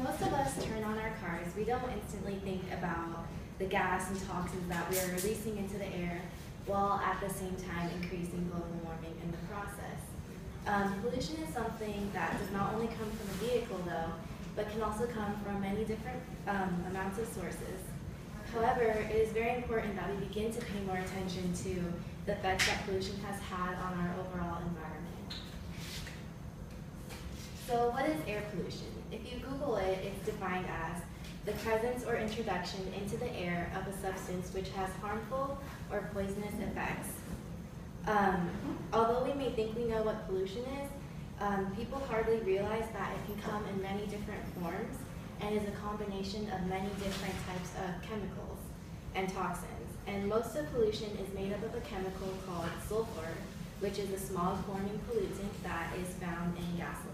most of us turn on our cars, we don't instantly think about the gas and toxins that we are releasing into the air, while at the same time increasing global warming in the process. Pollution is something that does not only come from a vehicle though, but can also come from many different amounts of sources. However, it is very important that we begin to pay more attention to the effects that pollution has had on our overall environment. So what is air pollution? If you Google it, it's defined as the presence or introduction into the air of a substance which has harmful or poisonous effects. Although we may think we know what pollution is, people hardly realize that it can come in many different forms and is a combination of many different types of chemicals and toxins. And most of pollution is made up of a chemical called sulfur, which is a smog-forming pollutant that is found in gasoline.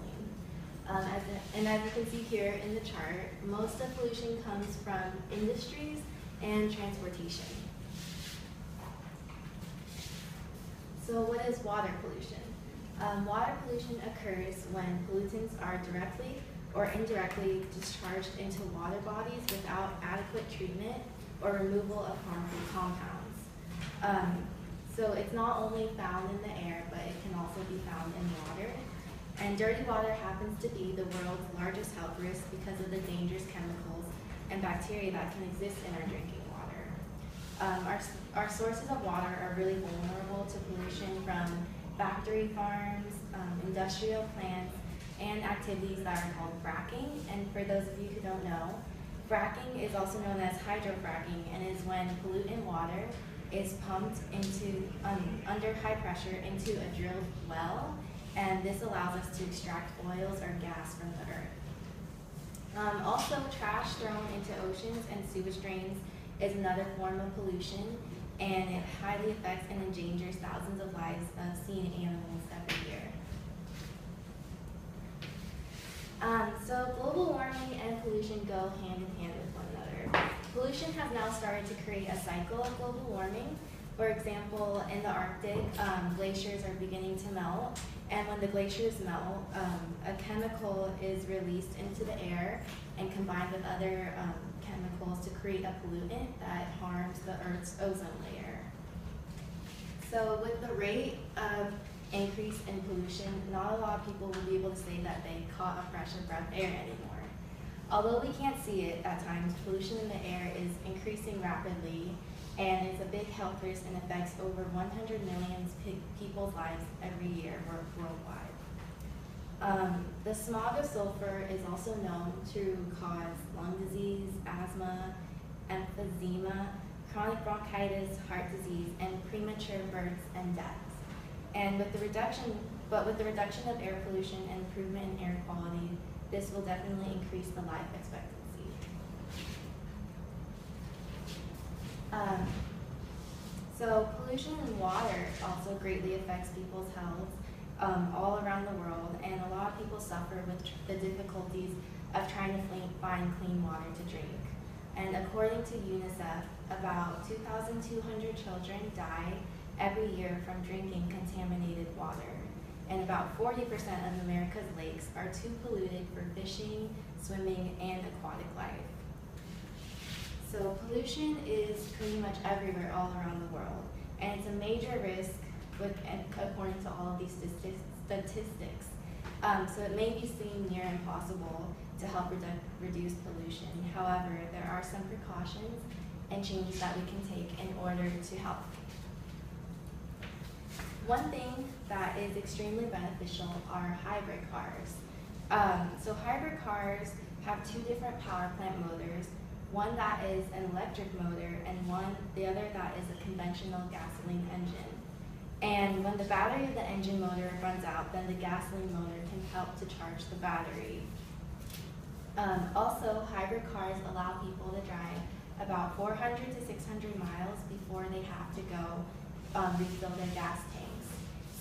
As you can see here in the chart, most of pollution comes from industries and transportation. So what is water pollution? Water pollution occurs when pollutants are directly or indirectly discharged into water bodies without adequate treatment or removal of harmful compounds. So it's not only found in the air, but it can also be found in water. And dirty water happens to be the world's largest health risk because of the dangerous chemicals and bacteria that can exist in our drinking water. Our sources of water are really vulnerable to pollution from factory farms, industrial plants, and activities that are called fracking. And for those of you who don't know, fracking is also known as hydrofracking and is when pollutant water is pumped into under high pressure into a drilled well, and this allows us to extract oils or gas from the earth. Also, trash thrown into oceans and sewage drains is another form of pollution, and it highly affects and endangers thousands of lives of sea and animals every year. So global warming and pollution go hand in hand with one another. Pollution has now started to create a cycle of global warming. For example, in the Arctic, glaciers are beginning to melt, and when the glaciers melt, a chemical is released into the air and combined with other chemicals to create a pollutant that harms the Earth's ozone layer. So with the rate of increase in pollution, not a lot of people will be able to say that they caught a fresh breath of air anymore. Although we can't see it at times, pollution in the air is increasing rapidly, and it's a big health risk and affects over 100 million people's lives every year worldwide. The smog of sulfur is also known to cause lung disease, asthma, emphysema, chronic bronchitis, heart disease, and premature births and deaths. And with the reduction of air pollution and improvement in air quality, this will definitely increase the life expectancy. So pollution in water also greatly affects people's health all around the world, and a lot of people suffer with the difficulties of trying to find clean water to drink. And according to UNICEF, about 2,200 children die every year from drinking contaminated water, and about 40% of America's lakes are too polluted for fishing, swimming, and aquatic life. So pollution is pretty much everywhere all around the world, and it's a major risk according to all of these statistics. So it may be seem near impossible to help reduce pollution. However, there are some precautions and changes that we can take in order to help. One thing that is extremely beneficial are hybrid cars. So hybrid cars have two different power plant motors, one that is an electric motor and the other that is a conventional gasoline engine. And when the battery of the engine motor runs out, then the gasoline motor can help to charge the battery. Also, hybrid cars allow people to drive about 400 to 600 miles before they have to go refill their gas tanks.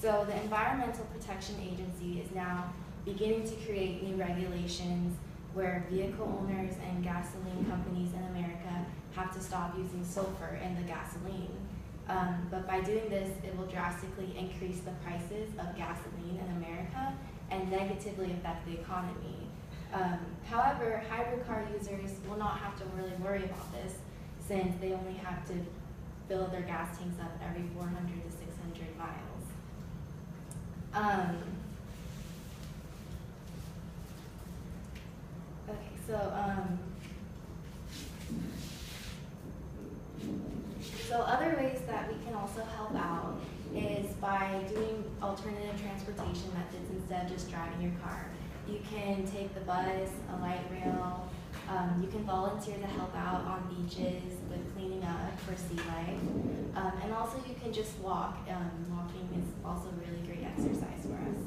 So the Environmental Protection Agency is now beginning to create new regulations where vehicle owners and gasoline companies in America have to stop using sulfur in the gasoline. But by doing this, it will drastically increase the prices of gasoline in America and negatively affect the economy. However, hybrid car users will not have to really worry about this since they only have to fill their gas tanks up every 400 to 600 miles. Okay, so other ways that we can also help out is by doing alternative transportation methods instead of just driving your car. You can take the bus, a light rail. You can volunteer to help out on beaches with cleaning up for sea life. And also you can just walk. Walking is also really great exercise for us.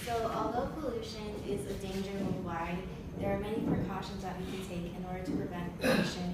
So although pollution is a danger worldwide, there are many precautions that we can take in order to prevent pollution